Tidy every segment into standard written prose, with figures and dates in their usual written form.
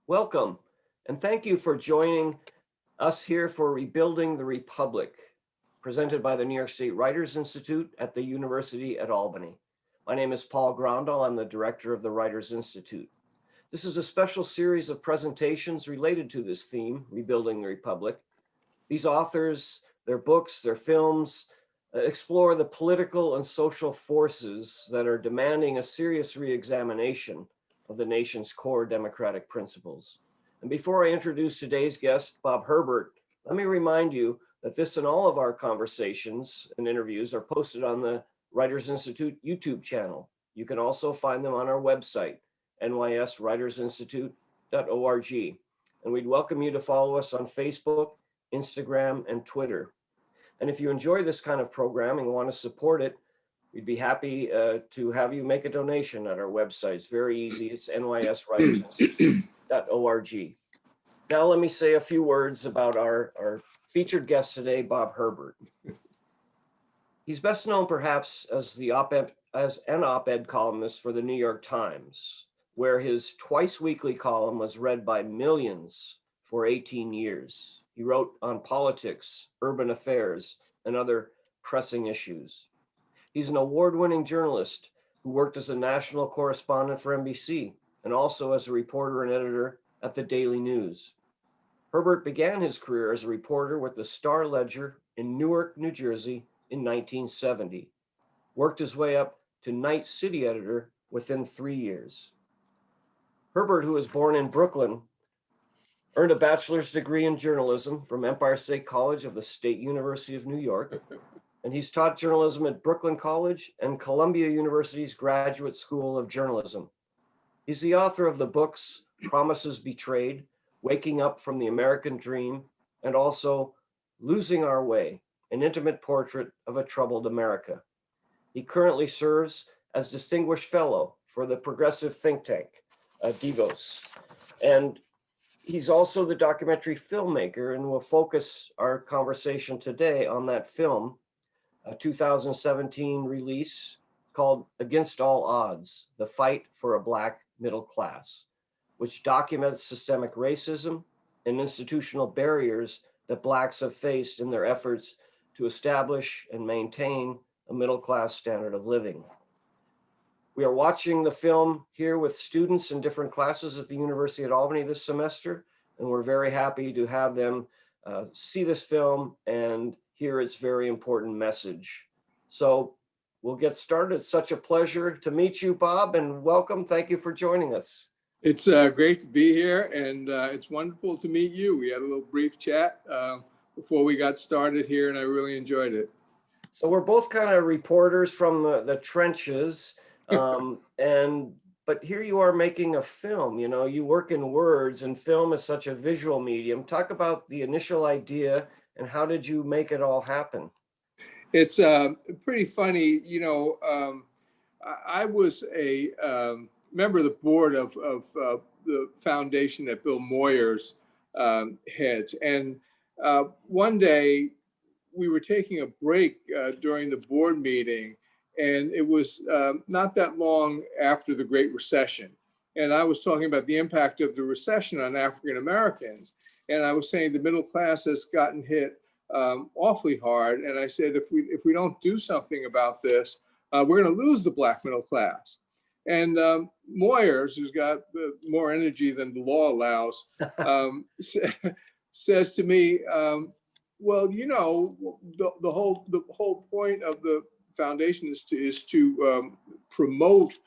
Welcome, and thank you for joining us here for Rebuilding the Republic, presented by the New York State Writers Institute at the University at Albany. My name is Paul Grondal. I'm the director of the Writers Institute. This is a special series of presentations related to this theme, Rebuilding the Republic. These authors, their books, their films, explore the political and social forces that are demanding a serious re-examination of the nation's core democratic principles. And before I introduce today's guest, Bob Herbert, let me remind you that this and all of our conversations and interviews are posted on the Writers Institute YouTube channel. You can also find them on our website, nyswritersinstitute.org. And we'd welcome you to follow us on Facebook, Instagram, and Twitter. And if you enjoy this kind of programming and want to support it, we'd be happy to have you make a donation at our website. It's very easy. It's nyswritersinstitute.org. Now let me say a few words about our featured guest today, Bob Herbert. He's best known perhaps as an op-ed columnist for the New York Times, where his twice weekly column was read by millions for 18 years. He wrote on politics, urban affairs, and other pressing issues. He's an award-winning journalist who worked as a national correspondent for NBC and also as a reporter and editor at the Daily News. Herbert began his career as a reporter with the Star Ledger in Newark, New Jersey in 1970, worked his way up to night city editor within 3 years. Herbert, who was born in Brooklyn, earned a bachelor's degree in journalism from Empire State College of the State University of New York, and he's taught journalism at Brooklyn College and Columbia University's Graduate School of Journalism. He's the author of the books Promises Betrayed, Waking Up from the American Dream, and also Losing Our Way, an intimate portrait of a troubled America. He currently serves as Distinguished Fellow for the progressive think tank, Divos. And he's also the documentary filmmaker, and we'll focus our conversation today on that film, a 2017 release called Against All Odds, The Fight for a Black Middle Class, which documents systemic racism and institutional barriers that Blacks have faced in their efforts to establish and maintain a middle-class standard of living. We are watching the film here with students in different classes at the University at Albany this semester, and we're very happy to have them see this film and hear its very important message. So we'll get started. It's such a pleasure to meet you, Bob, and welcome. Thank you for joining us. It's great to be here, and it's wonderful to meet you. We had a little brief chat before we got started here, and I really enjoyed it. So we're both kind of reporters from the trenches, but here you are making a film. You know, you work in words, and film is such a visual medium. Talk about the initial idea and how did you make it all happen? It's pretty funny. You know, I was a member of the board of the foundation that Bill Moyers heads. And one day we were taking a break during the board meeting, and it was not that long after the Great Recession. And I was talking about the impact of the recession on African Americans. And I was saying the middle class has gotten hit awfully hard. And I said, if we don't do something about this, we're going to lose the Black middle class. And Moyers, who's got more energy than the law allows, says to me, well, you know, the whole point of the foundation is to promote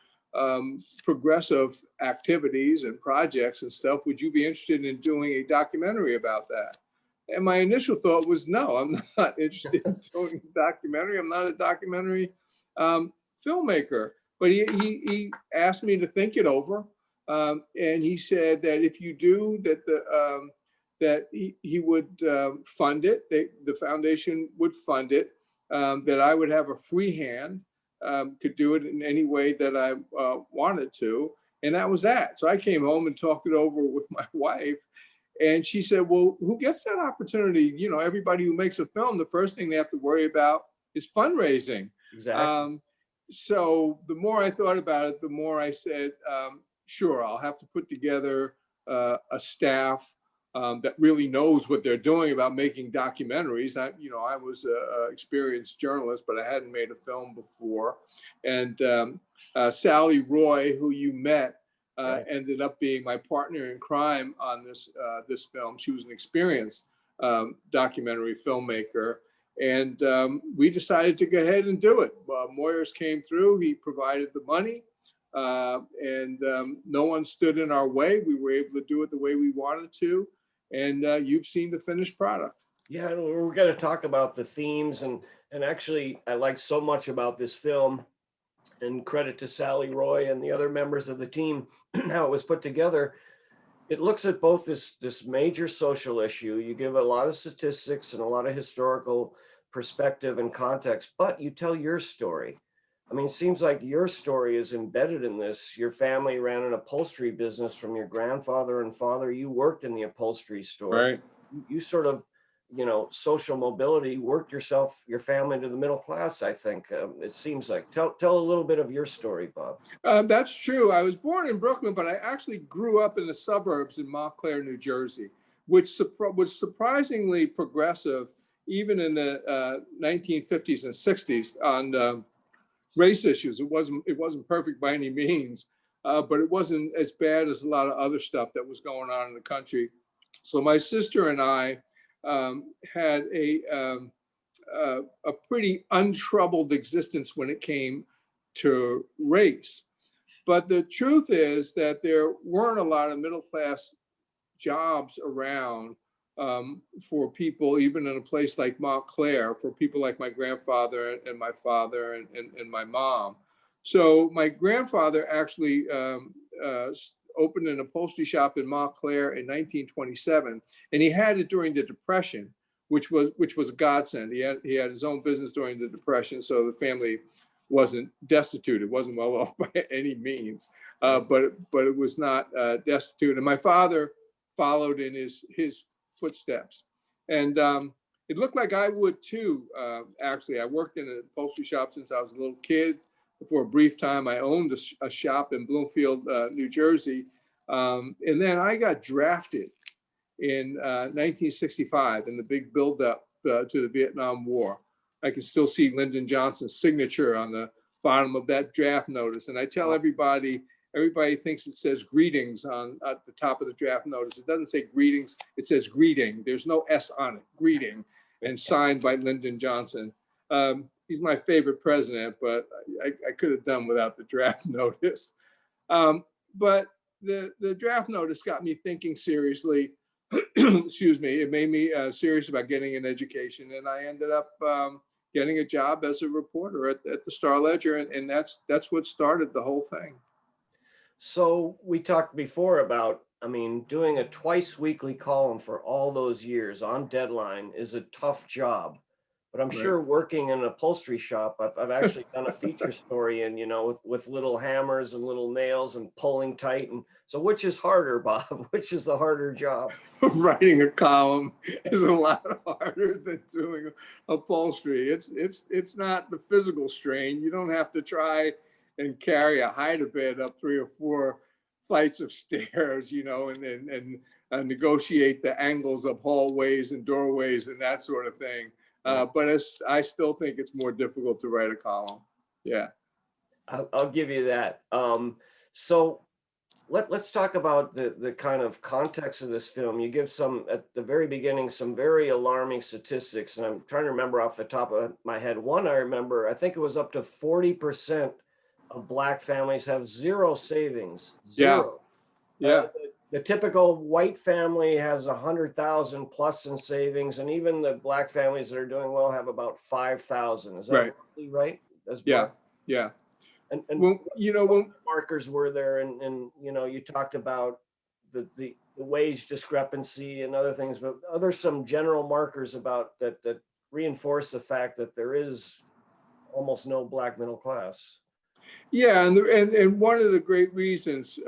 progressive activities and projects and stuff. Would you be interested in doing a documentary about that? And my initial thought was, no, I'm not interested in doing a documentary. I'm not a documentary filmmaker. But he asked me to think it over, and he said that if you do, that he would fund it. The foundation would fund it. That I would have a free hand to do it in any way that I wanted to, and that was that. So I came home and talked it over with my wife, and she said, "Well, who gets that opportunity? You know, everybody who makes a film, the first thing they have to worry about is fundraising." Exactly. So the more I thought about it, the more I said, sure, I'll have to put together a staff that really knows what they're doing about making documentaries. I was an experienced journalist, but I hadn't made a film before. And Sally Roy, who you met, Right. ended up being my partner in crime on this film. She was an experienced documentary filmmaker. And we decided to go ahead and do it. Moyers came through, he provided the money, and no one stood in our way. We were able to do it the way we wanted to. And you've seen the finished product. Yeah, and we're going to talk about the themes, and actually I like so much about this film, and credit to Sally Roy and the other members of the team, how it was put together. It looks at both this major social issue. You give a lot of statistics and a lot of historical perspective and context, but you tell your story. I mean, it seems like your story is embedded in this. Your family ran an upholstery business from your grandfather and father. You worked in the upholstery store. Right. You sort of, social mobility, worked your family to the middle class, I think. It seems like. Tell a little bit of your story, Bob. That's true. I was born in Brooklyn, but I actually grew up in the suburbs in Montclair, New Jersey, which was surprisingly progressive, even in the 1950s and 60s on race issues. It wasn't perfect by any means, but it wasn't as bad as a lot of other stuff that was going on in the country. So my sister and I had a pretty untroubled existence when it came to race. But the truth is that there weren't a lot of middle class jobs around for people, even in a place like Montclair, for people like my grandfather and my father and my mom. So my grandfather actually opened an upholstery shop in Montclair in 1927, and he had it during the Depression, which was a godsend. He had his own business during the Depression, so the family wasn't destitute. It wasn't well off by any means, but it was not destitute. And my father followed in his footsteps, and it looked like I would too. Actually, I worked in a upholstery shop since I was a little kid. For a brief time, I owned a shop in Bloomfield, New Jersey, and then I got drafted in 1965 in the big buildup to the Vietnam War. I can still see Lyndon Johnson's signature on the bottom of that draft notice, and I tell everybody thinks it says greetings at the top of the draft notice. It doesn't say greetings, it says greeting. There's no S on it, greeting, and signed by Lyndon Johnson. He's my favorite president, but I could have done without the draft notice. But the draft notice got me thinking seriously. Excuse me. It made me serious about getting an education, and I ended up getting a job as a reporter at the Star Ledger, and that's what started the whole thing. So we talked before about, doing a twice weekly column for all those years on deadline is a tough job. But I'm sure working in an upholstery shop, I've actually done a feature story and, with little hammers and little nails and pulling tight. And so which is harder, Bob? Which is the harder job? Writing a column is a lot harder than doing upholstery. It's not the physical strain. You don't have to try and carry a hide-a-bed up 3 or 4 flights of stairs, and negotiate the angles of hallways and doorways and that sort of thing. But I still think it's more difficult to write a column. Yeah. I'll give you that. So let's talk about the kind of context of this film. You give at the very beginning, some very alarming statistics, and I'm trying to remember off the top of my head. One I think it was up to 40% of Black families have zero savings. Zero. Yeah. The typical white family has 100,000 plus in savings, and even the Black families that are doing well have about 5,000. Is that right? Yeah. And when markers were there, and you talked about the wage discrepancy and other things, but are there some general markers about that reinforce the fact that there is almost no Black middle class? Yeah, and one of the great reasons,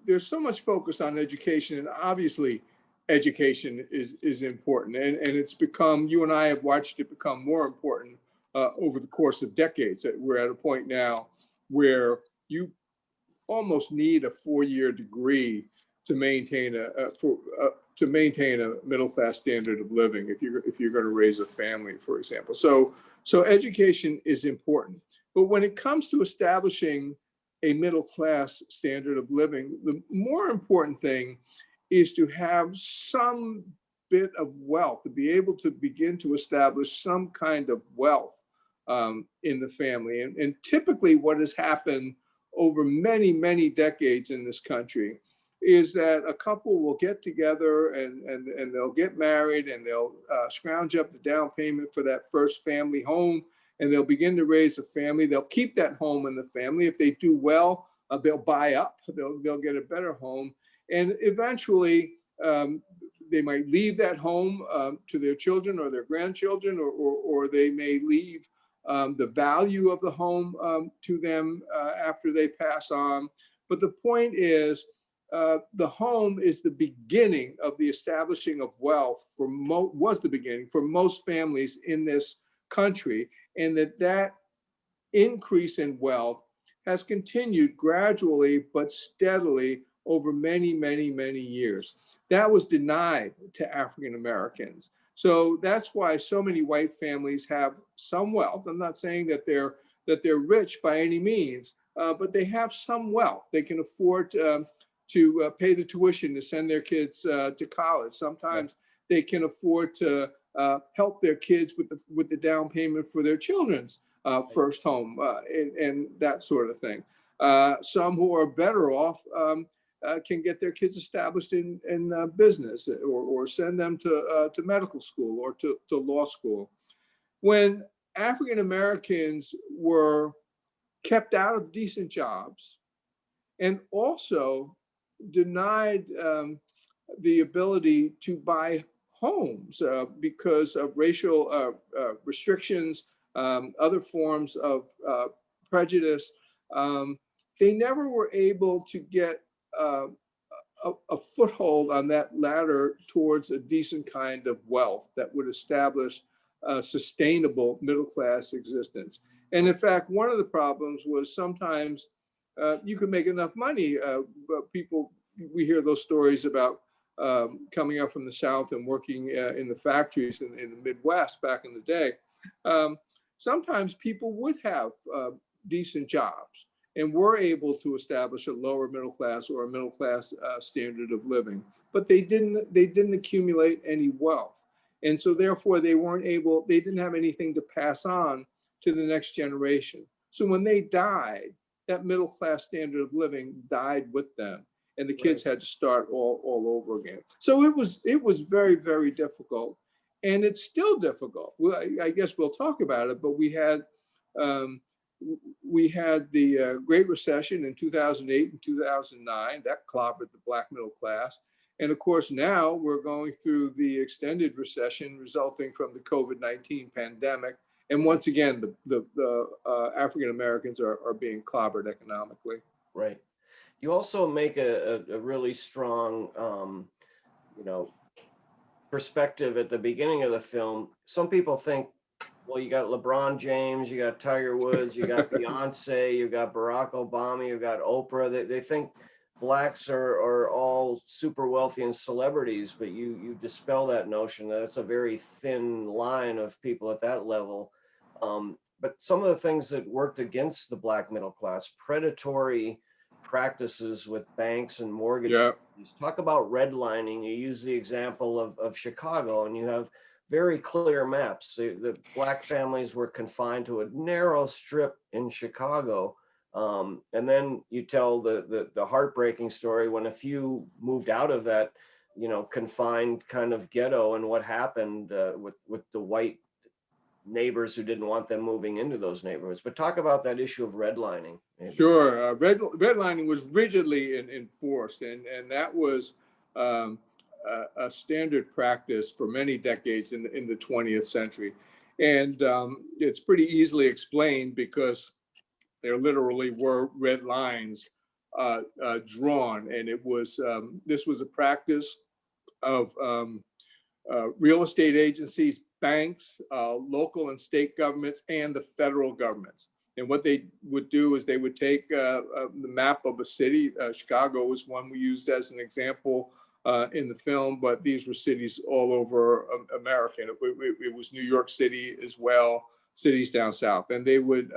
there's so much focus on education, and obviously education is important, and it's become, you and I have watched it become more important over the course of decades. We're at a point now where you almost need a 4-year degree to maintain to maintain a middle-class standard of living if you're going to raise a family, for example. So education is important. But when it comes to establishing a middle-class standard of living, the more important thing is to have some bit of wealth, to be able to begin to establish some kind of wealth in the family. And typically what has happened over many, many decades in this country is that a couple will get together and they'll get married and they'll scrounge up the down payment for that first family home, and they'll begin to raise a family. They'll keep that home in the family. If they do well, they'll buy up, they'll get a better home. And eventually they might leave that home to their children or their grandchildren, or they may leave the value of the home to them after they pass on. But the point is, the home is the beginning of the establishing of wealth was the beginning for most families in this country, and that increase in wealth has continued gradually but steadily over many, many, many years. That was denied to African Americans. So that's why so many white families have some wealth. I'm not saying that they're rich by any means, but they have some wealth. They can afford to pay the tuition to send their kids to college. Sometimes they can afford to help their kids with the down payment for their children's first home and that sort of thing. Some who are better off can get their kids established in business or send them to medical school or to law school. When African Americans were kept out of decent jobs and also denied the ability to buy homes because of racial restrictions, other forms of prejudice, they never were able to get a foothold on that ladder towards a decent kind of wealth that would establish a sustainable middle-class existence. And in fact, one of the problems was sometimes you could make enough money, but we hear those stories about coming up from the South and working in the factories in the Midwest back in the day. Sometimes people would have decent jobs and were able to establish a lower middle class or a middle class standard of living, but they didn't accumulate any wealth. And so therefore they didn't have anything to pass on to the next generation. So when they died, that middle class standard of living died with them, and the kids had to start all over again. So it was very, very difficult, and it's still difficult. Well, I guess we'll talk about it, but we had the Great Recession in 2008 and 2009 that clobbered the Black middle class. And of course, now we're going through the extended recession resulting from the COVID-19 pandemic. And once again, the African Americans are being clobbered economically. Right. You also make a really strong, perspective at the beginning of the film. Some people think, well, you got LeBron James, you got Tiger Woods, you got Beyonce, you got Barack Obama, you got Oprah. They think Blacks are all super wealthy and celebrities, but you dispel that notion that it's a very thin line of people at that level. But some of the things that worked against the Black middle class, predatory practices with banks and mortgage companies. Talk about redlining. You use the example of Chicago, and you have very clear maps. The Black families were confined to a narrow strip in Chicago. And then you tell the heartbreaking story when a few moved out of that, confined kind of ghetto, and what happened with the white neighbors who didn't want them moving into those neighborhoods. But talk about that issue of redlining. Maybe. Sure. Redlining was rigidly enforced, and that was a standard practice for many decades in the 20th century. And it's pretty easily explained because there literally were red lines drawn, and this was a practice of real estate agencies, banks, local and state governments, and the federal governments. And what they would do is they would take the map of a city. Chicago was one we used as an example in the film, but these were cities all over America. And it was New York City as well, cities down south. And they would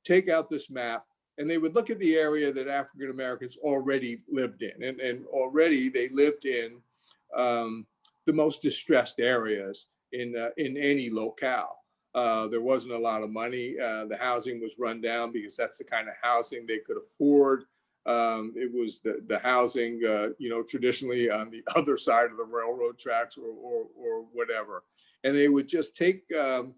take out this map and they would look at the area that African Americans already lived in. And already they lived in the most distressed areas in any locale. There wasn't a lot of money. The housing was run down because that's the kind of housing they could afford. It was the housing, traditionally on the other side of the railroad tracks or whatever. And they would just take the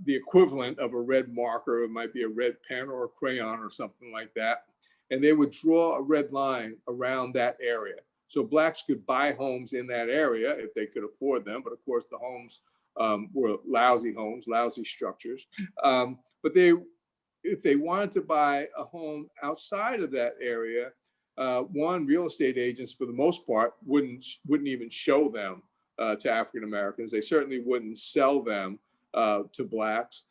equivalent of a red marker, it might be a red pen or a crayon or something like that, and they would draw a red line around that area. So Blacks could buy homes in that area if they could afford them, but of course the homes were lousy homes, lousy structures. But if they wanted to buy a home outside of that area, real estate agents for the most part wouldn't even show them to African Americans. They certainly wouldn't sell them to Blacks.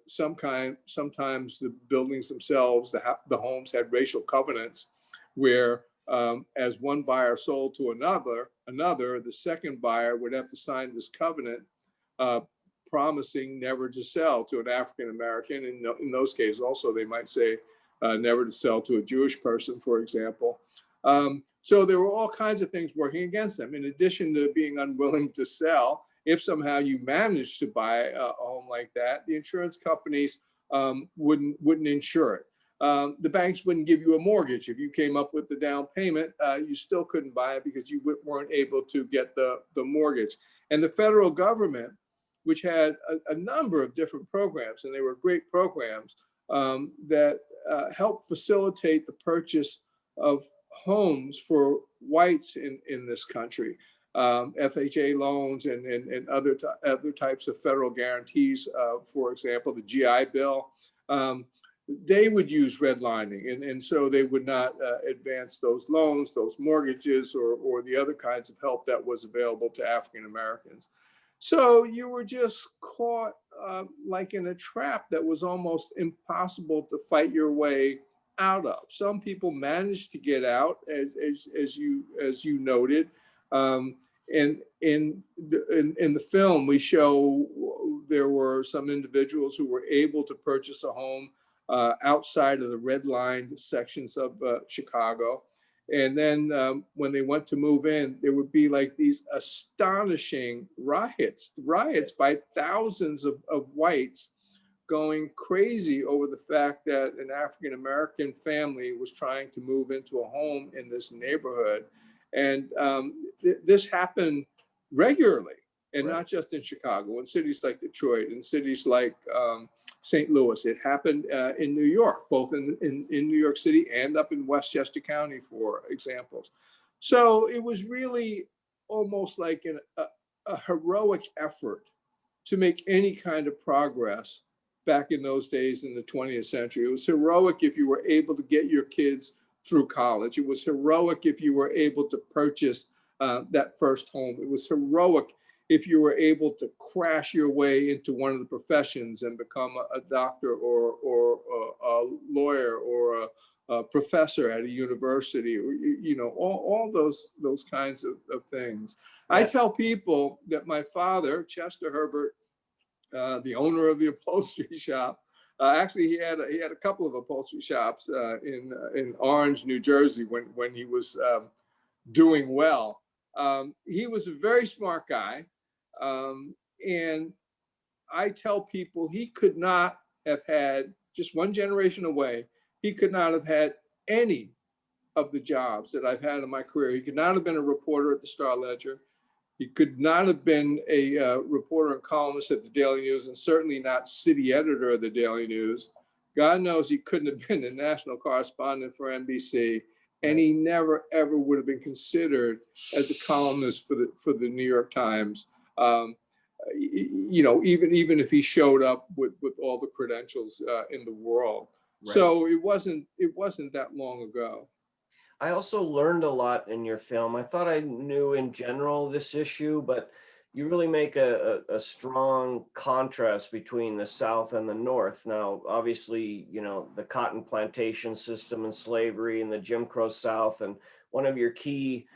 Sometimes the buildings themselves, the homes had racial covenants where as one buyer sold to another, the second buyer would have to sign this covenant promising never to sell to an African American. In those cases also, they might say never to sell to a Jewish person, for example. So there were all kinds of things working against them. In addition to being unwilling to sell, if somehow you managed to buy a home like that, the insurance companies wouldn't insure it. The banks wouldn't give you a mortgage. If you came up with the down payment, you still couldn't buy it because you weren't able to get the mortgage. And the federal government, which had a number of different programs, and they were great programs that helped facilitate the purchase of homes for whites in this country. FHA loans and other types of federal guarantees, for example, the GI Bill. They would use redlining, and so they would not advance those loans, those mortgages, or the other kinds of help that was available to African Americans. So you were just caught like in a trap that was almost impossible to fight your way out of. Some people managed to get out, as you noted. And in the film, we show there were some individuals who were able to purchase a home outside of the redlined sections of Chicago. And then when they went to move in, there would be like these astonishing riots by thousands of whites going crazy over the fact that an African-American family was trying to move into a home in this neighborhood. And this happened regularly, and not just in Chicago, in cities like Detroit, in cities like St. Louis. It happened in New York, both in New York City and up in Westchester County, for examples. So it was really almost like a heroic effort to make any kind of progress back in those days in the 20th century. It was heroic if you were able to get your kids through college. It was heroic if you were able to purchase that first home. It was heroic if you were able to crash your way into one of the professions and become a doctor or a lawyer or a professor at a university, or all those kinds of things. Yeah. I tell people that my father, Chester Herbert, the owner of the upholstery shop, actually he had a couple of upholstery shops in Orange, New Jersey when he was doing well. He was a very smart guy. And I tell people he could not have had, just one generation away, he could not have had any of the jobs that I've had in my career. He could not have been a reporter at the Star-Ledger. He could not have been a reporter and columnist at the Daily News, and certainly not city editor of the Daily News. God knows he couldn't have been a national correspondent for NBC. And he never, ever would have been considered as a columnist for the New York Times. Even if he showed up with all the credentials in the world. Right. So it wasn't that long ago. I also learned a lot in your film. I thought I knew in general this issue, but you really make a strong contrast between the South and the North. Now, obviously, you know, the cotton plantation system and slavery and the Jim Crow South. And one of your key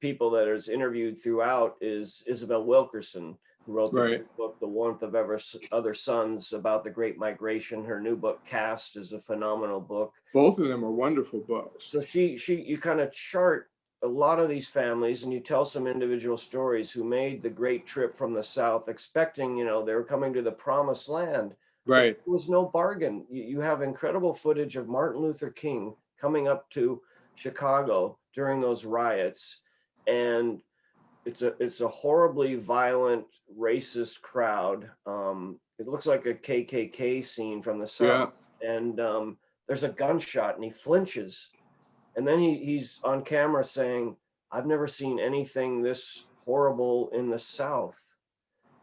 people that is interviewed throughout is Isabel Wilkerson, who wrote the Right. great book, The Warmth of Other Suns, about the Great Migration. Her new book, Caste, is a phenomenal book. Both of them are wonderful books. So you kind of chart a lot of these families, and you tell some individual stories who made the great trip from the South, expecting, you know, they were coming to the promised land. But Right. there was no bargain. You have incredible footage of Martin Luther King coming up to Chicago during those riots, and it's a horribly violent, racist crowd. It looks like a KKK scene from the Yeah. South, and there's a gunshot, and he flinches, and then he's on camera saying, "I've never seen anything this horrible in the South."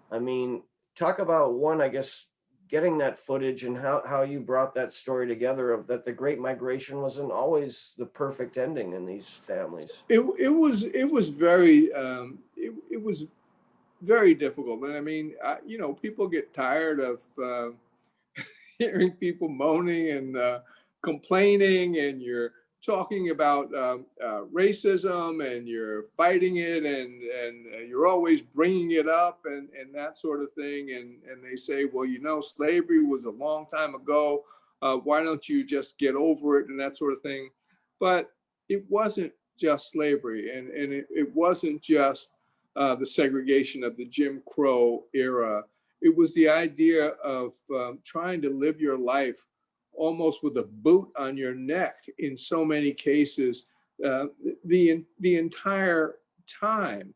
I mean, talk about one, I guess, getting that footage and how you brought that story together, of that the Great Migration wasn't always the perfect ending in these families. It was very it was very difficult. And I mean, you know, people get tired of hearing people moaning and complaining, and you're talking about racism, and you're fighting it, and you're always bringing it up, and that sort of thing. And they say, well, you know, slavery was a long time ago. Why don't you just get over it, and that sort of thing. But it wasn't just slavery, and it wasn't just the segregation of the Jim Crow era. It was the idea of trying to live your life almost with a boot on your neck in so many cases, the entire time.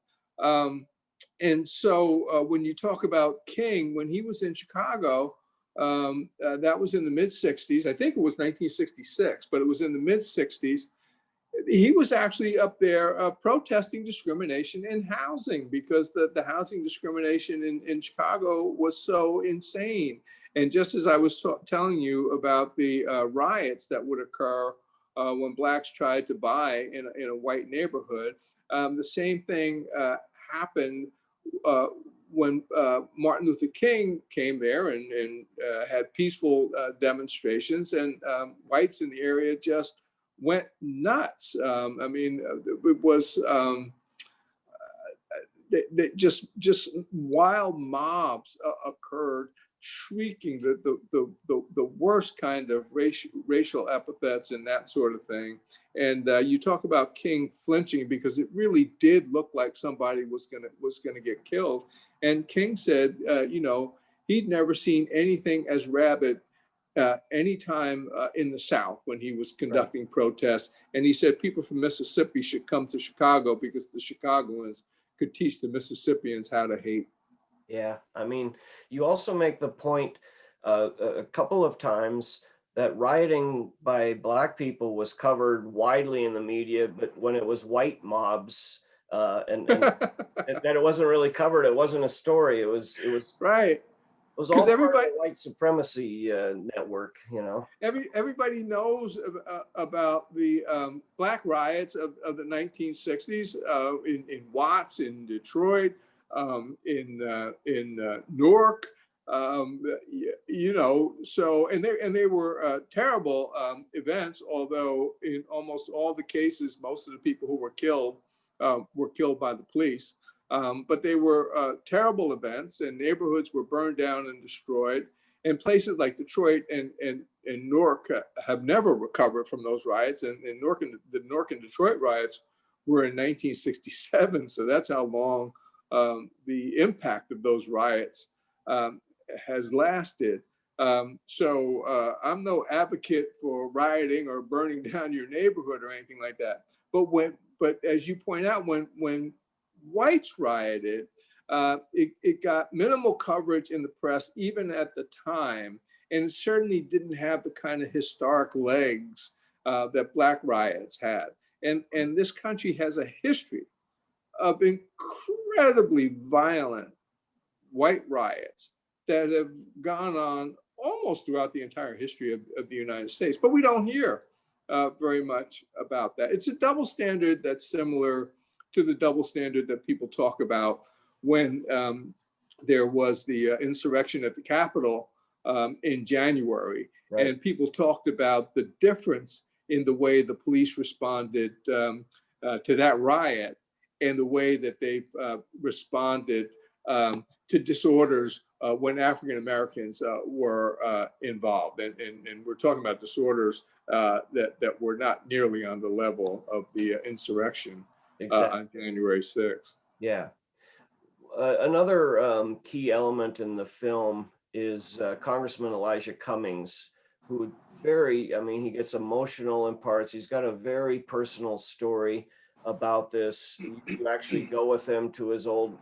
And so when you talk about King, when he was in Chicago, that was in the mid 60s. I think it was 1966, but it was in the mid 60s. He was actually up there protesting discrimination in housing, because the housing discrimination in Chicago was so insane. And just as I was telling you about the riots that would occur when blacks tried to buy in a white neighborhood, the same thing happened when Martin Luther King came there and had peaceful demonstrations, and whites in the area just went nuts. I mean, it was just wild mobs occurred, shrieking the worst kind of racial epithets and that sort of thing. And you talk about King flinching, because it really did look like somebody was gonna get killed. And King said, you know, he'd never seen anything as rabid anytime in the South when he was conducting protests. And he said people from Mississippi should come to Chicago, because the Chicagoans could teach the Mississippians how to hate. Yeah, I mean, you also make the point a couple of times that rioting by Black people was covered widely in the media, but when it was white mobs, and that it wasn't really covered, it wasn't a story. It was Right. It was all Because part of everybody, the white supremacy network, you know. everybody knows about the Black riots of the 1960s in Watts, in Detroit, in Newark, you know. So and they were terrible events. Although in almost all the cases, most of the people who were killed by the police. But they were terrible events, and neighborhoods were burned down and destroyed. And places like Detroit and Newark have never recovered from those riots. And the Newark and Detroit riots were in 1967. So that's how long the impact of those riots has lasted. So I'm no advocate for rioting or burning down your neighborhood or anything like that. But as you point out, when whites rioted, it got minimal coverage in the press, even at the time, and it certainly didn't have the kind of historic legs that Black riots had. And this country has a history of incredibly violent white riots that have gone on almost throughout the entire history of the United States, but we don't hear very much about that. It's a double standard that's similar to the double standard that people talk about when there was the insurrection at the Capitol in January. Right. And people talked about the difference in the way the police responded to that riot and the way that they've responded to disorders when African Americans were involved. And we're talking about disorders that were not nearly on the level of the insurrection on January 6th. Yeah. Another key element in the film is Congressman Elijah Cummings, who he gets emotional in parts. He's got a very personal story about this. You actually go with him to his old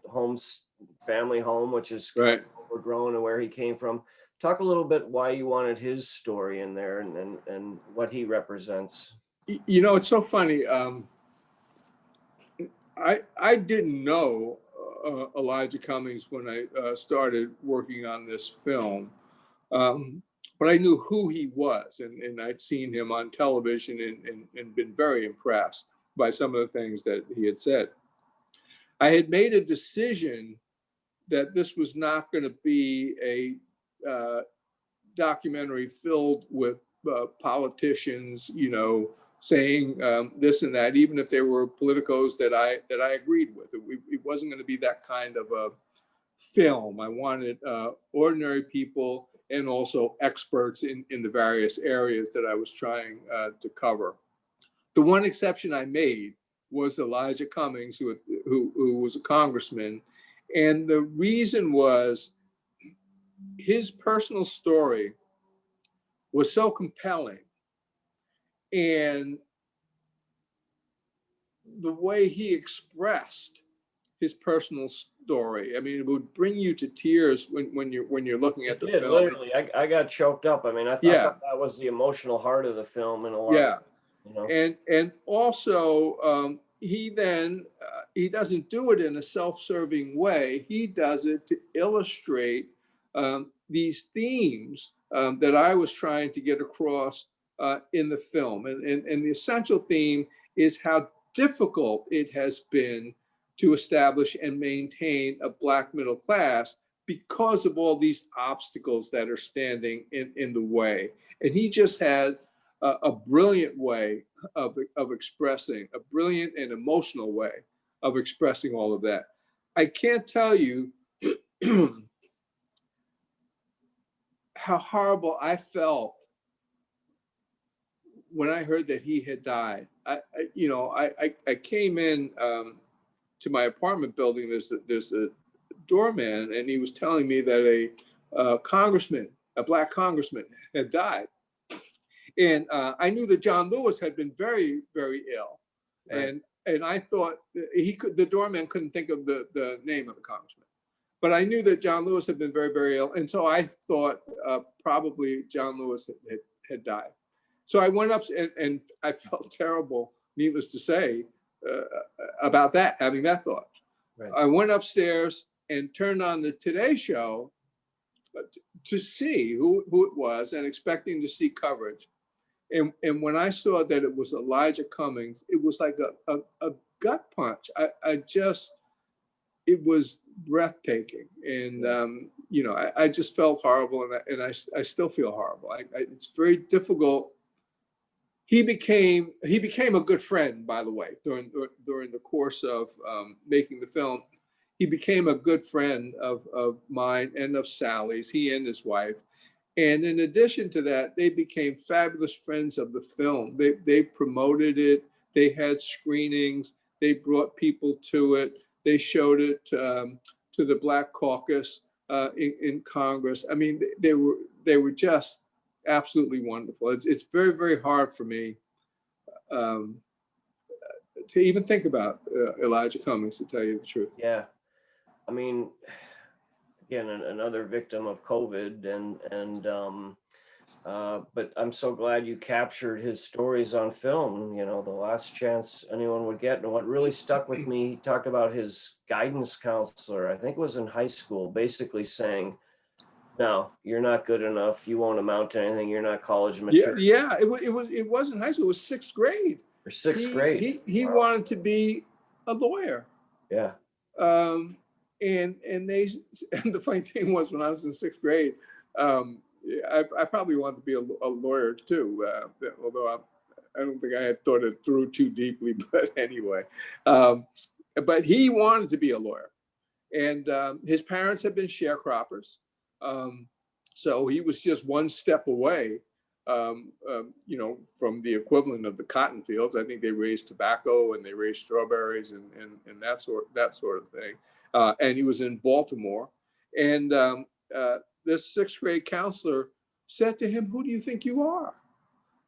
family home, which is right, overgrown, and where he came from. Talk a little bit why you wanted his story in there and what he represents. You know, it's so funny. I didn't know Elijah Cummings when I started working on this film, but I knew who he was, and I'd seen him on television and been very impressed by some of the things that he had said. I had made a decision that this was not going to be a documentary filled with politicians, you know, saying this and that, even if there were politicos that I agreed with. It wasn't going to be that kind of a film. I wanted ordinary people and also experts in the various areas that I was trying to cover. The one exception I made was Elijah Cummings, who was a congressman. And the reason was his personal story was so compelling. And the way he expressed his personal story, I mean, it would bring you to tears when you're looking at the film. Literally, I got choked up. I mean, I thought that was the emotional heart of the film in a lot. Yeah. You know? And also he doesn't do it in a self-serving way. He does it to illustrate these themes that I was trying to get across in the film. And the essential theme is how difficult it has been to establish and maintain a Black middle class because of all these obstacles that are standing in the way. And he just had a brilliant way of expressing, a brilliant and emotional way of expressing all of that. I can't tell you how horrible I felt when I heard that he had died. I came in to my apartment building. There's a doorman, and he was telling me that a congressman, a Black congressman, had died. And I knew that John Lewis had been very, very ill. Right. And I thought the doorman couldn't think of the name of the congressman. But I knew that John Lewis had been very, very ill. And so I thought probably John Lewis had died. So I went up and I felt terrible, needless to say, about that, having that thought. Right. I went upstairs and turned on the Today Show to see who it was and expecting to see coverage. And when I saw that it was Elijah Cummings, it was like a gut punch. It was breathtaking. And, I just felt horrible, and I still feel horrible. It's very difficult. He became a good friend, by the way, during the course of making the film. He became a good friend of mine and of Sally's, he and his wife. And in addition to that, they became fabulous friends of the film. They promoted it. They had screenings. They brought people to it. They showed it to the Black Caucus in Congress. I mean, they were just absolutely wonderful. It's very, very hard for me to even think about Elijah Cummings, to tell you the truth. Yeah, I mean, again, another victim of COVID, but I'm so glad you captured his stories on film. You know, the last chance anyone would get. And what really stuck with me, he talked about his guidance counselor, I think it was in high school, basically saying, no, you're not good enough. You won't amount to anything. You're not college material. Yeah, it wasn't high school. It was sixth grade. Or sixth grade. He Wow. wanted to be a lawyer. Yeah. and and the funny thing was, when I was in sixth grade, I probably wanted to be a lawyer too, although I don't think I had thought it through too deeply, but anyway. But he wanted to be a lawyer. And his parents had been sharecroppers. So he was just one step away, from the equivalent of the cotton fields. I think they raised tobacco and they raised strawberries and that sort of thing. And he was in Baltimore. And this sixth grade counselor said to him, "Who do you think you are?"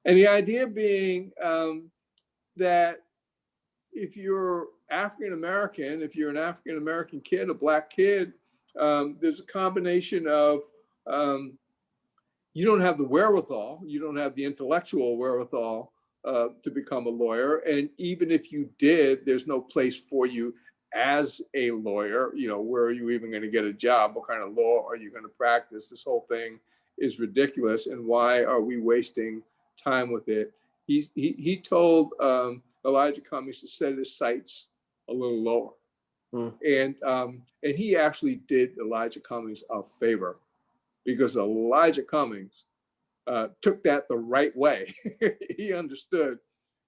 And the idea being that if you're African-American, if you're an African-American kid, a Black kid, there's a combination of you don't have the wherewithal, you don't have the intellectual wherewithal to become a lawyer. And even if you did, there's no place for you as a lawyer. Where are you even going to get a job? What kind of law are you going to practice? This whole thing is ridiculous. And why are we wasting time with it? He told Elijah Cummings to set his sights a little lower. And he actually did Elijah Cummings a favor, because Elijah Cummings took that the right way. He understood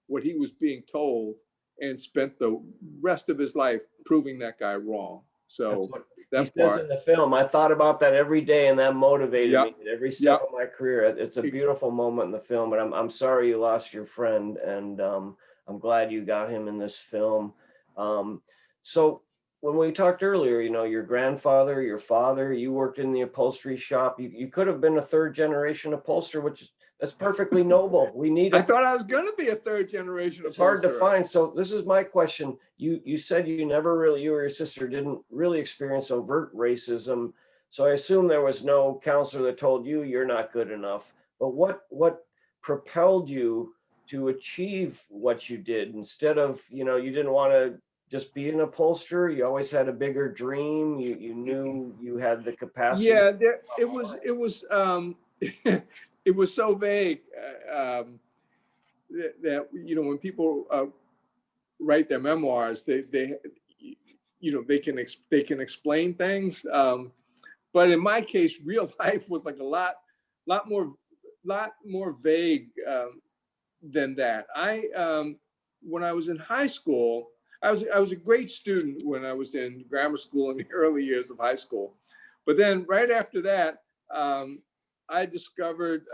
what he was being told and spent the rest of his life proving that guy wrong. So he says in the film, I thought about that every day, and that motivated me at every step of my career. It's a beautiful moment in the film, but I'm sorry you lost your friend, and I'm glad you got him in this film. So when we talked earlier, your grandfather, your father, you worked in the upholstery shop. You could have been a third generation upholsterer, that's perfectly noble. We need it. I thought I was going to be a third generation upholsterer. It's hard to find. So this is my question. You said you or your sister didn't really experience overt racism. So I assume there was no counselor that told you you're not good enough. But what propelled you to achieve what you did instead of, you didn't want to just be an upholsterer? You always had a bigger dream. You knew you had the capacity. Yeah, it was it was so vague that when people write their memoirs, they can explain things. But in my case, real life was like a lot more vague than that. When I was in high school, I was a great student when I was in grammar school in the early years of high school. But then right after that, I discovered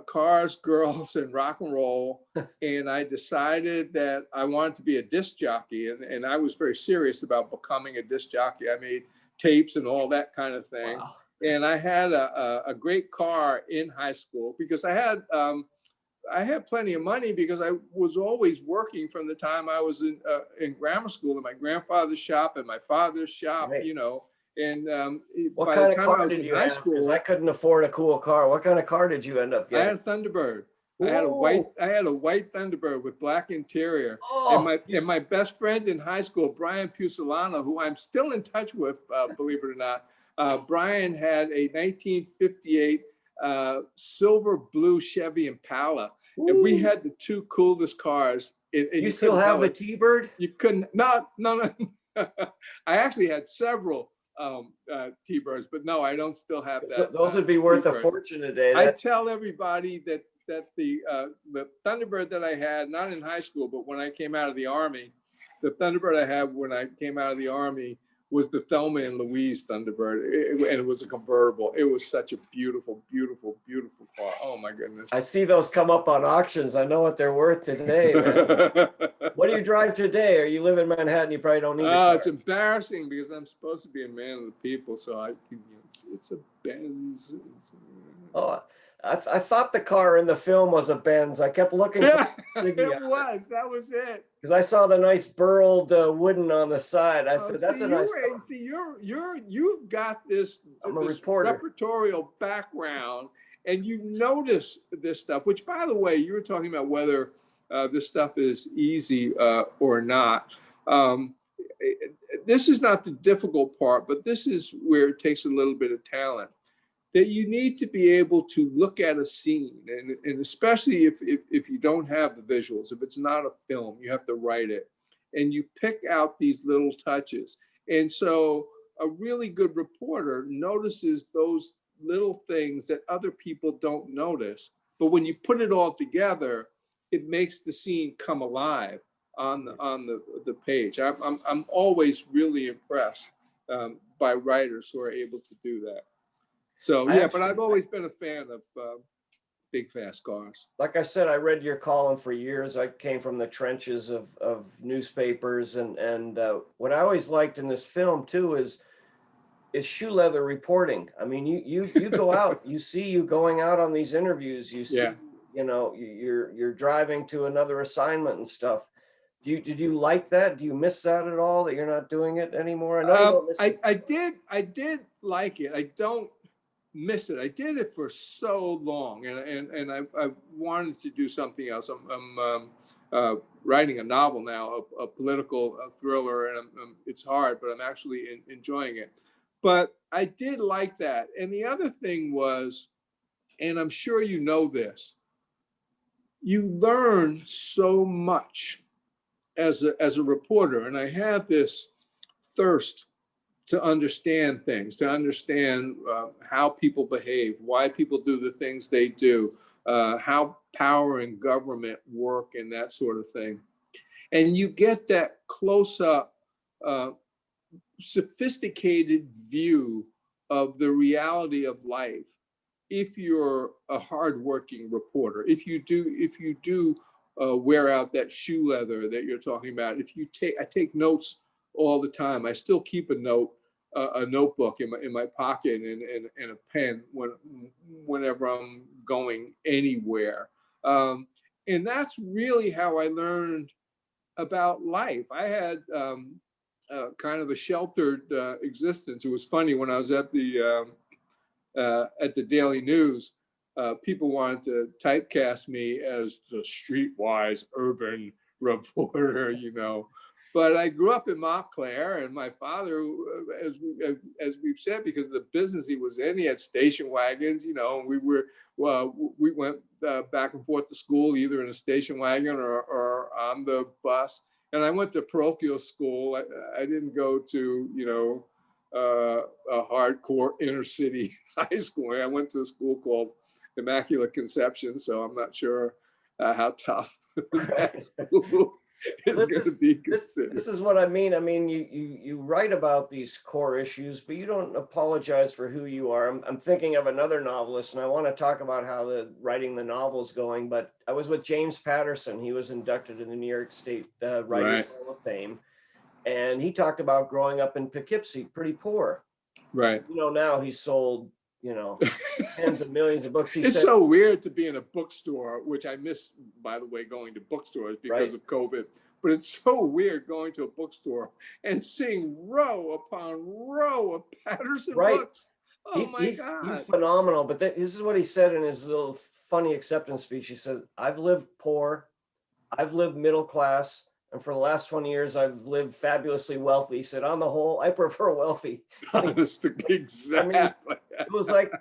cars, girls, and rock and roll. And I decided that I wanted to be a disc jockey. And I was very serious about becoming a disc jockey. I made tapes and all that kind of thing. Wow. And I had a great car in high school because I had plenty of money, because I was always working from the time I was in grammar school, in my grandfather's shop and my father's shop, right. And what kind of car did you have? Because I couldn't afford a cool car. What kind of car did you end up getting? I had a Thunderbird. I had a white Thunderbird with black interior. And my best friend in high school, Brian Pusilano, who I'm still in touch with, believe it or not. Brian had a 1958 silver blue Chevy Impala. Ooh. And we had the two coolest cars. And you still have the T-Bird? You couldn't. No. I actually had several T-Birds, but no, I don't still have that. Those would be worth a fortune today. I tell everybody that the Thunderbird that I had, not in high school, but when I came out of the Army, the Thunderbird I had when I came out of the Army was the Thelma and Louise Thunderbird, and it was a convertible. It was such a beautiful, beautiful, beautiful car. Oh my goodness! I see those come up on auctions. I know what they're worth today, man. What do you drive today? Or you live in Manhattan? You probably don't need. It's embarrassing because I'm supposed to be a man of the people, so it's a Benz. I thought the car in the film was a Benz. I kept looking. Yeah, it was. That was it. Because I saw the nice burled wooden on the side. I said, "That's a nice car." You've got this repertorial background, and you notice this stuff. Which, by the way, you were talking about whether this stuff is easy or not. This is not the difficult part, but this is where it takes a little bit of talent. That you need to be able to look at a scene, and especially if you don't have the visuals, if it's not a film, you have to write it, and you pick out these little touches. And so a really good reporter notices those little things that other people don't notice. But when you put it all together, it makes the scene come alive on the page. I'm always really impressed by writers who are able to do that. So yeah, but I've always been a fan of big fast cars. Like I said, I read your column for years. I came from the trenches of newspapers, and what I always liked in this film too is shoe leather reporting. I mean, you go out, you see you going out on these interviews. You see, Yeah. you know, you're driving to another assignment and stuff. Did you like that? Do you miss that at all, that you're not doing it anymore? I know you don't miss it. I did like it. I don't miss it. I did it for so long, and I wanted to do something else. I'm writing a novel now, a political thriller, and it's hard, but I'm actually enjoying it. But I did like that. And the other thing was, and I'm sure you know this, you learn so much as a reporter. And I have this thirst to understand things, to understand how people behave, why people do the things they do, how power and government work, and that sort of thing. And you get that close-up, sophisticated view of the reality of life if you're a hardworking reporter. If you do wear out that shoe leather that you're talking about. I take notes all the time. I still keep a notebook in my pocket and a pen whenever I'm going anywhere. And that's really how I learned about life. I had kind of a sheltered existence. It was funny when I was at the Daily News. People wanted to typecast me as the streetwise urban reporter, you know. But I grew up in Montclair, and my father, as we've said, because of the business he was in, he had station wagons, you know, and we went back and forth to school, either in a station wagon or on the bus. And I went to parochial school. I didn't go to, you know, a hardcore inner city high school. I went to a school called Immaculate Conception, so I'm not sure how tough that school is going to be considered. This is what I mean. I mean, you write about these core issues, but you don't apologize for who you are. I'm thinking of another novelist, and I want to talk about how writing the novel's going. But I was with James Patterson. He was inducted in the New York State Writers Hall of Fame. And he talked about growing up in Poughkeepsie, pretty poor. Right. You know, now he's sold, you know, tens of millions of books. It's so weird to be in a bookstore, which I miss, by the way, going to bookstores because of COVID. But it's so weird going to a bookstore and seeing row upon row of Patterson books. Oh my God. He's phenomenal. But this is what he said in his little funny acceptance speech. He said, "I've lived poor, I've lived middle class, and for the last 20 years, I've lived fabulously wealthy." He said, "On the whole, I prefer wealthy." Exactly. I mean, it was like,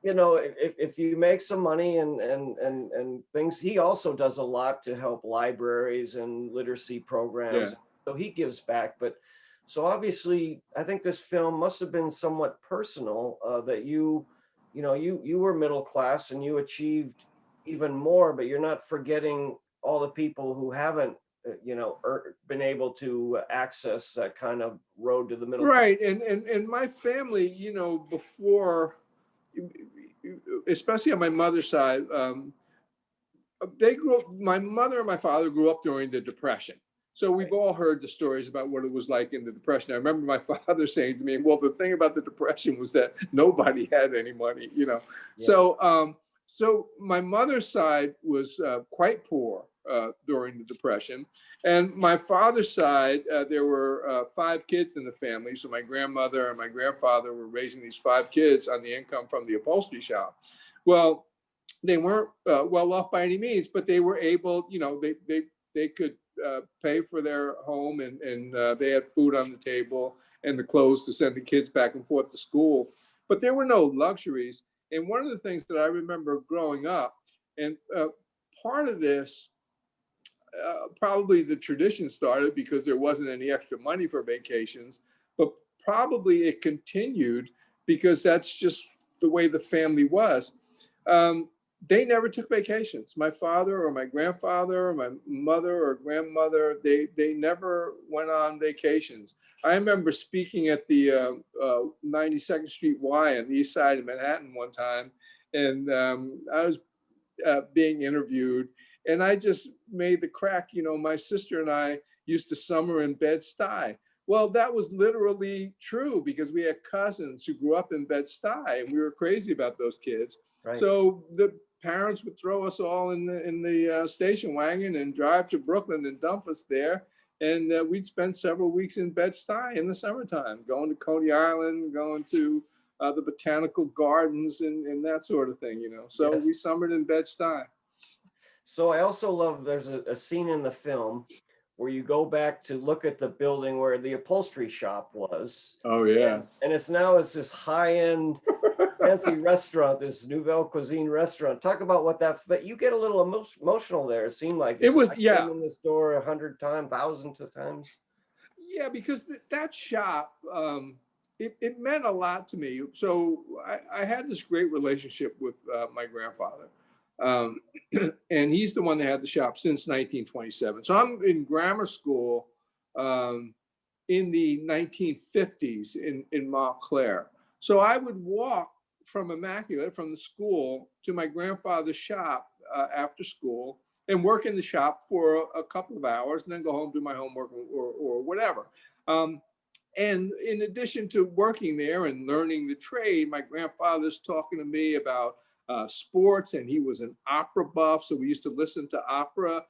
you know, if you make some money and things, he also does a lot to help libraries and literacy programs. Yeah. So he gives back. But so obviously, I think this film must have been somewhat personal, that you were middle class and you achieved even more, but you're not forgetting all the people who haven't, you know, been able to access that kind of road to the middle. Right. And my family, you know, before, especially on my mother's side, they grew up, my mother and my father grew up during the Depression. So we've all heard the stories about what it was like in the Depression. I remember my father saying to me, well, the thing about the Depression was that nobody had any money, you know. Yeah. So my mother's side was quite poor during the Depression. And my father's side, there were 5 kids in the family. So my grandmother and my grandfather were raising these 5 kids on the income from the upholstery shop. Well, they weren't well off by any means, but they were able, you know, they could pay for their home, and they had food on the table and the clothes to send the kids back and forth to school. But there were no luxuries. And one of the things that I remember growing up, and part of this, probably the tradition started because there wasn't any extra money for vacations, but probably it continued because that's just the way the family was. They never took vacations. My father or my grandfather or my mother or grandmother, they never went on vacations. I remember speaking at the 92nd Street Y on the east side of Manhattan one time, and I was being interviewed, and I just made the crack, my sister and I used to summer in Bed-Stuy. Well, that was literally true because we had cousins who grew up in Bed-Stuy, and we were crazy about those kids. Right. So the parents would throw us all in the station wagon and drive to Brooklyn and dump us there. And we'd spend several weeks in Bed-Stuy in the summertime, going to Coney Island, going to the botanical gardens and that sort of thing, So Yes. we summered in Bed-Stuy. So I also love, there's a scene in the film where you go back to look at the building where the upholstery shop was. Oh, yeah. And it's now as this high-end fancy restaurant, this Nouvelle Cuisine restaurant. Talk about what but you get a little emotional there. It seemed like it was, I yeah. came in the store 100 times, thousands of times. Yeah, because that shop, it meant a lot to me. So I had this great relationship with my grandfather. And he's the one that had the shop since 1927. So I'm in grammar school in the 1950s in Montclair. So I would walk from Immaculate, from the school, to my grandfather's shop after school and work in the shop for a couple of hours and then go home, do my homework or whatever. And in addition to working there and learning the trade, my grandfather's talking to me about sports, and he was an opera buff. So we used to listen to opera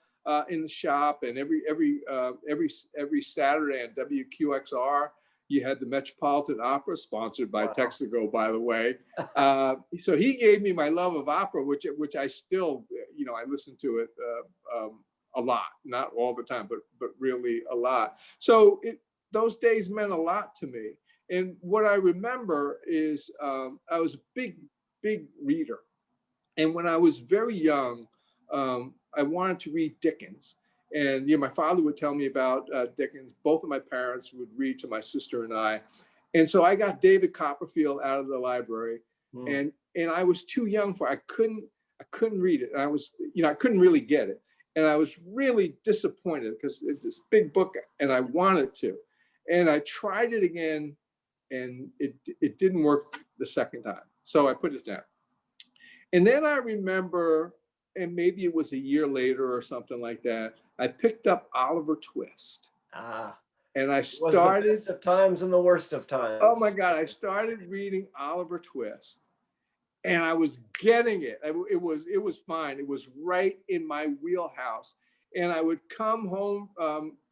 in the shop, and every Saturday on WQXR, you had the Metropolitan Opera, sponsored by Texaco, by the way. So he gave me my love of opera, which I still, I listen to it a lot, not all the time, but really a lot. So those days meant a lot to me. And what I remember is I was a big reader. And when I was very young, I wanted to read Dickens. And my father would tell me about Dickens. Both of my parents would read to my sister and I. And so I got David Copperfield out of the library, and I was too young for it. I couldn't read it. And I was, I couldn't really get it. And I was really disappointed because it's this big book and I wanted to. And I tried it again, and it didn't work the second time. So I put it down. And then I remember, and maybe it was a year later or something like that, I picked up Oliver Twist. And I started. The best of times and the worst of times. Oh my God, I started reading Oliver Twist. And I was getting it. It was fine. It was right in my wheelhouse. And I would come home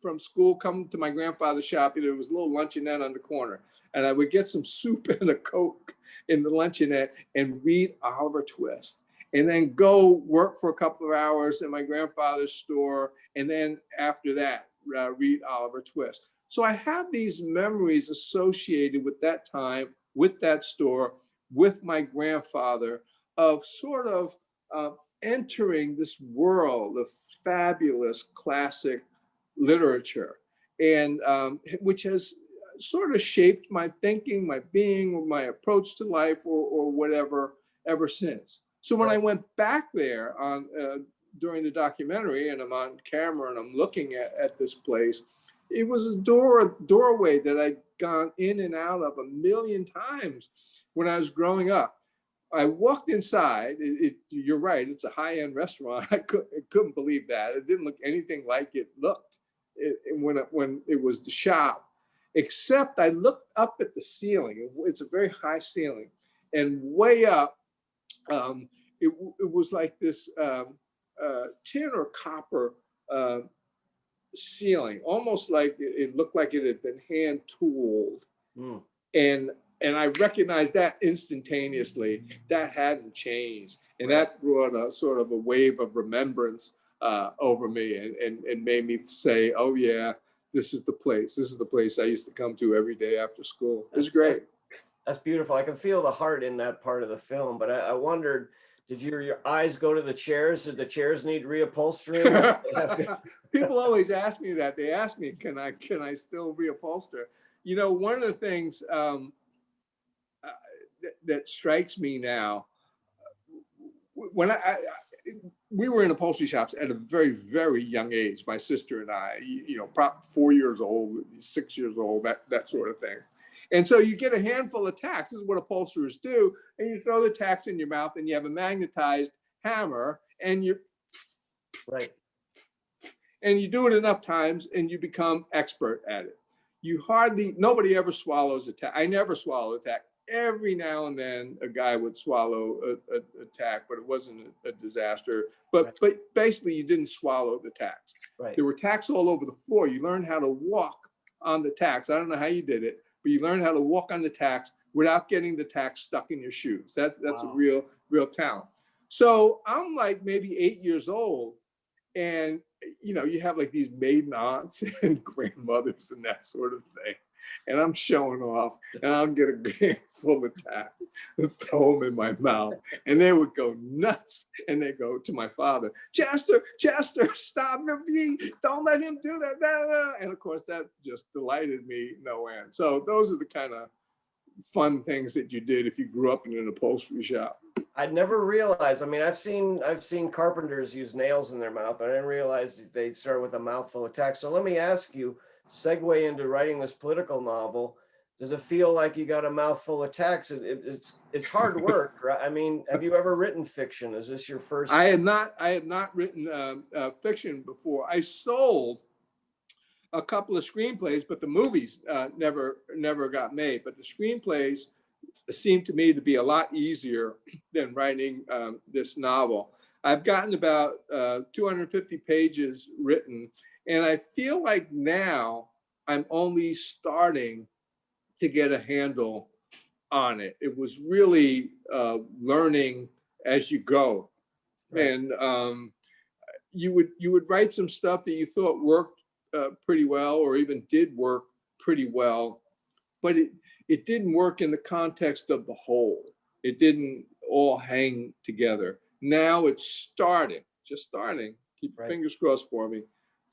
from school, come to my grandfather's shop. There was a little luncheonette on the corner. And I would get some soup and a Coke in the luncheonette and read Oliver Twist. And then go work for a couple of hours in my grandfather's store. And then after that, read Oliver Twist. So I have these memories associated with that time, with that store, with my grandfather, of sort of entering this world of fabulous classic literature, and which has sort of shaped my thinking, my being, my approach to life, or whatever ever since. So when I went back there on during the documentary, and I'm on camera and I'm looking at this place, it was a doorway that I'd gone in and out of a million times when I was growing up. I walked inside. You're right. It's a high-end restaurant. I couldn't believe that. It didn't look anything like it looked when it was the shop, except I looked up at the ceiling. It's a very high ceiling, and way up, it was like this tin or copper ceiling, almost like it looked like it had been hand tooled. And I recognized that instantaneously. That hadn't changed. And that brought a sort of a wave of remembrance over me and made me say, oh yeah, this is the place. This is the place I used to come to every day after school. It was great. That's beautiful. I can feel the heart in that part of the film, but I wondered, did your eyes go to the chairs? Did the chairs need reupholstering? People always ask me that. They ask me, can I still reupholster? You know, one of the things that strikes me now, when we were in upholstery shops at a very, very young age, my sister and I, you know, probably 4 years old, 6 years old, that sort of thing. And so you get a handful of tacks. This is what upholsterers do. And you throw the tacks in your mouth and you have a magnetized hammer and you Right. and you do it enough times and you become expert at it. Nobody ever swallows a tack. I never swallow a tack. Every now and then a guy would swallow a tack, but it wasn't a disaster. But basically you didn't swallow the tacks. Right. There were tacks all over the floor. You learned how to walk on the tacks. I don't know how you did it, but you learned how to walk on the tacks without getting the tacks stuck in your shoes. That's wow. A real talent. So I'm like maybe 8 years old, and you know, you have like these maiden aunts and grandmothers and that sort of thing. And I'm showing off, and I'll get a hand full of tacks and throw them in my mouth. And they would go nuts. And they go to my father, Chester, stop him. Don't let him do that. And of course, that just delighted me no end. So those are the kind of fun things that you did if you grew up in an upholstery shop. I'd never realized. I mean, I've seen carpenters use nails in their mouth, but I didn't realize they'd start with a mouthful of tacks. So let me ask you, segue into writing this political novel. Does it feel like you got a mouthful of tacks? It's hard work, right? I mean, have you ever written fiction? Is this your first? I had not written fiction before. I sold a couple of screenplays, but the movies never got made. But the screenplays seemed to me to be a lot easier than writing this novel. I've gotten about 250 pages written, and I feel like now I'm only starting to get a handle on it. It was really learning as you go. Right. And you would write some stuff that you thought worked pretty well, or even did work pretty well, but it didn't work in the context of the whole. It didn't all hang together. Now it's just starting. Keep your fingers crossed for me.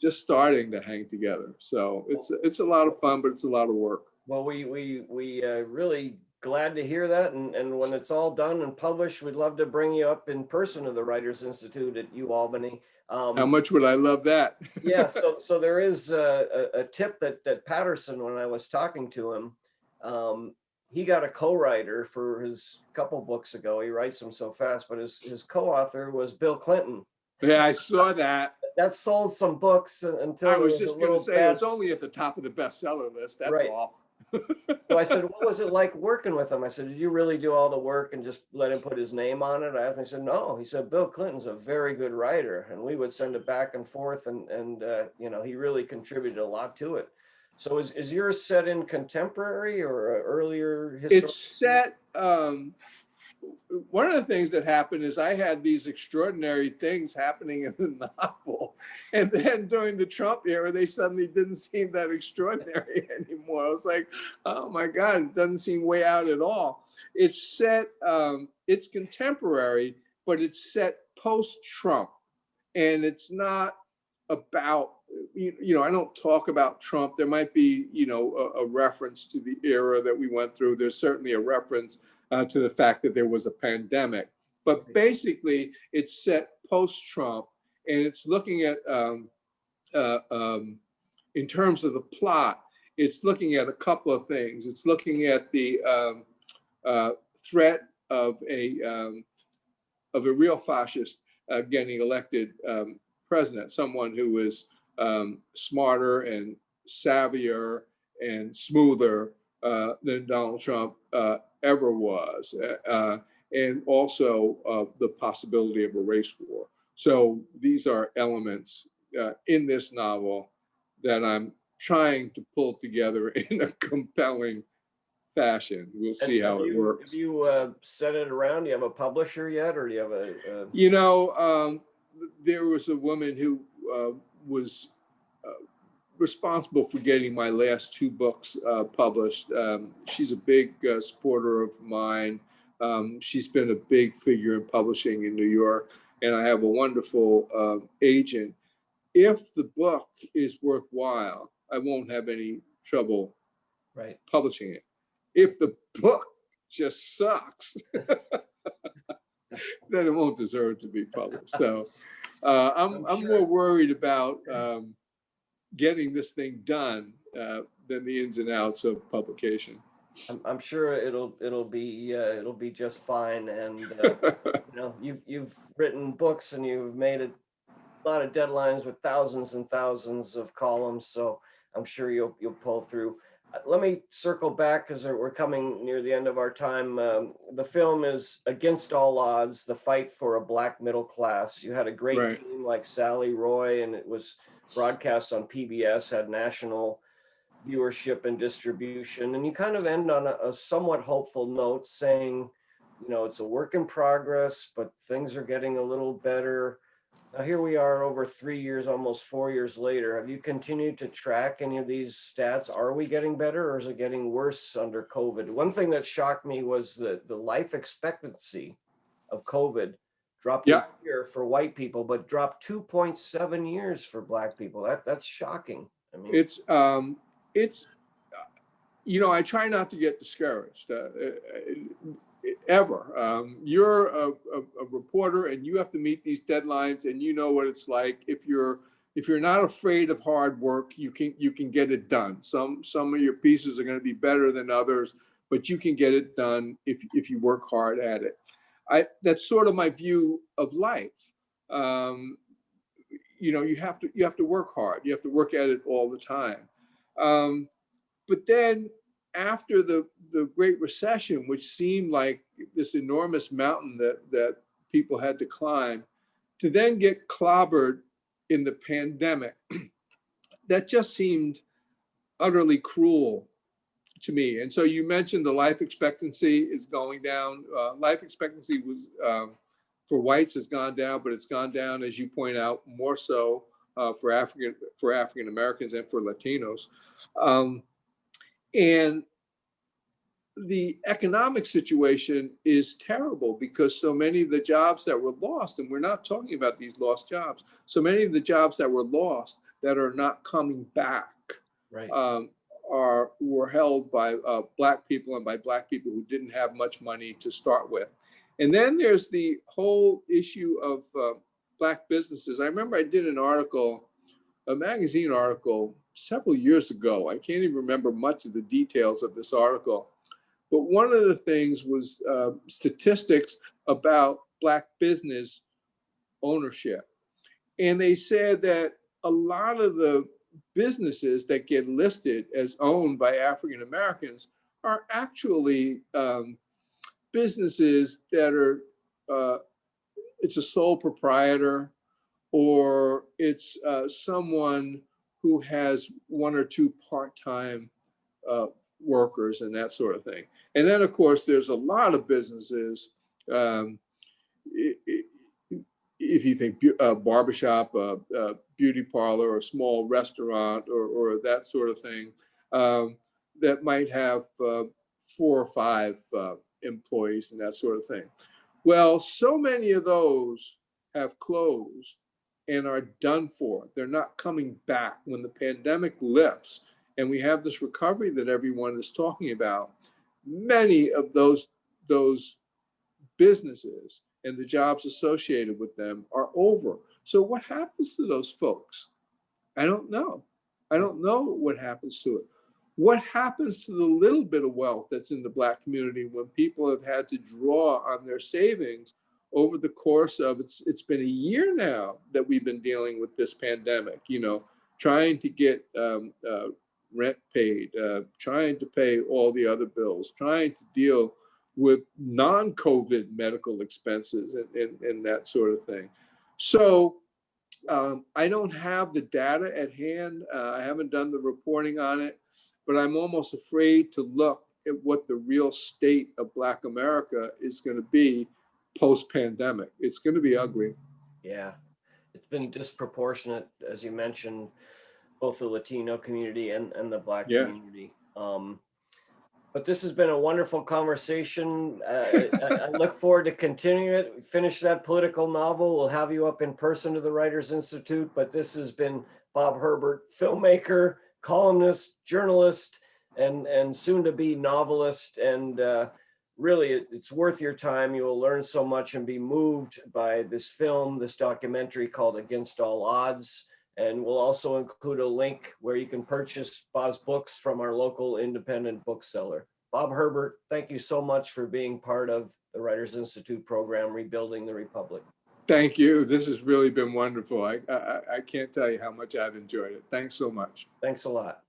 Just starting to hang together. So it's a lot of fun, but it's a lot of work. Well, we really glad to hear that. And when it's all done and published, we'd love to bring you up in person to the Writers Institute at UAlbany. How much would I love that? Yeah, so there is a tip that Patterson, when I was talking to him, he got a co-writer for his couple books ago. He writes them so fast, but his co-author was Bill Clinton. Yeah, I saw that. That sold some books until I was just going to say it's only at the top of the bestseller list. That's right. All. So I said, what was it like working with him? I said, did you really do all the work and just let him put his name on it? I asked him, he said, no. He said, Bill Clinton's a very good writer. And we would send it back and forth. And you know, he really contributed a lot to it. So is yours set in contemporary or earlier history? It's set, one of the things that happened is I had these extraordinary things happening in the novel. And then during the Trump era, they suddenly didn't seem that extraordinary anymore. I was like, oh my God, it doesn't seem way out at all. It's set, it's contemporary, but it's set post-Trump. And it's not about, you know, I don't talk about Trump. There might be, you know, a reference to the era that we went through. There's certainly a reference to the fact that there was a pandemic. But basically, it's set post-Trump, and it's looking at, in terms of the plot, it's looking at a couple of things. It's looking at the threat of a real fascist getting elected president, someone who is smarter and savvier and smoother than Donald Trump ever was, and also the possibility of a race war. So these are elements in this novel that I'm trying to pull together in a compelling fashion. We'll see how it works. Have you set it around? Do you have a publisher yet, or do you have a? You know, there was a woman who was responsible for getting my last two books published. She's a big supporter of mine. She's been a big figure in publishing in New York, and I have a wonderful agent. If the book is worthwhile, I won't have any trouble Right. publishing it. If the book just sucks, then it won't deserve to be published. So I'm more worried about getting this thing done than the ins and outs of publication. I'm sure it'll be just fine. And you've written books and you've made a lot of deadlines with thousands and thousands of columns. So I'm sure you'll pull through. Let me circle back because we're coming near the end of our time. The film is Against All Odds: The Fight for a Black Middle Class. You had a great Right. team like Sally Roy, and it was broadcast on PBS, had national viewership and distribution. And you kind of end on a somewhat hopeful note saying, it's a work in progress, but things are getting a little better. Now, here we are over 3 years, almost 4 years later. Have you continued to track any of these stats? Are we getting better, or is it getting worse under COVID? One thing that shocked me was the life expectancy of COVID dropped a year for white people, but dropped 2.7 years for Black people. That's shocking. I mean, it's I try not to get discouraged ever. You're a reporter, and you have to meet these deadlines, and you know what it's like. If you're not afraid of hard work, you can get it done. Some of your pieces are going to be better than others, but you can get it done if you work hard at it. That's sort of my view of life. You have to work hard. You have to work at it all the time. But then after the Great Recession, which seemed like this enormous mountain that people had to climb, to then get clobbered in the pandemic, that just seemed utterly cruel to me. And so you mentioned the life expectancy is going down. Life expectancy was for whites has gone down, but it's gone down, as you point out, more so for African Americans and for Latinos. And the economic situation is terrible because so many of the jobs that were lost, and we're not talking about these lost jobs, so many of the jobs that were lost that are not coming back, right. Were held by Black people, and by Black people who didn't have much money to start with. And then there's the whole issue of Black businesses. I remember I did an article, a magazine article several years ago. I can't even remember much of the details of this article. But one of the things was statistics about Black business ownership. And they said that a lot of the businesses that get listed as owned by African Americans are actually businesses that are, it's a sole proprietor, or it's someone who has one or two part-time workers and that sort of thing. And then, of course, there's a lot of businesses, if you think barbershop, beauty parlor, or small restaurant, or that sort of thing, that might have 4 or 5 employees and that sort of thing. Well, so many of those have closed and are done for. They're not coming back. When the pandemic lifts and we have this recovery that everyone is talking about, many of those businesses and the jobs associated with them are over. So what happens to those folks? I don't know. I don't know what happens to it. What happens to the little bit of wealth that's in the Black community when people have had to draw on their savings over the course of, it's been a year now that we've been dealing with this pandemic, trying to get rent paid, trying to pay all the other bills, trying to deal with non-COVID medical expenses and that sort of thing. So I don't have the data at hand. I haven't done the reporting on it, but I'm almost afraid to look at what the real state of Black America is going to be post-pandemic. It's going to be ugly. Yeah, it's been disproportionate, as you mentioned, both the Latino community and the Black community. But this has been a wonderful conversation. I look forward to continuing it. Finish that political novel. We'll have you up in person to the Writers Institute. But this has been Bob Herbert, filmmaker, columnist, journalist, and soon to be novelist. And really, it's worth your time. You will learn so much and be moved by this film, this documentary called Against All Odds. And we'll also include a link where you can purchase Bob's books from our local independent bookseller. Bob Herbert, thank you so much for being part of the Writers Institute program, Rebuilding the Republic. Thank you. This has really been wonderful. I can't tell you how much I've enjoyed it. Thanks so much. Thanks a lot.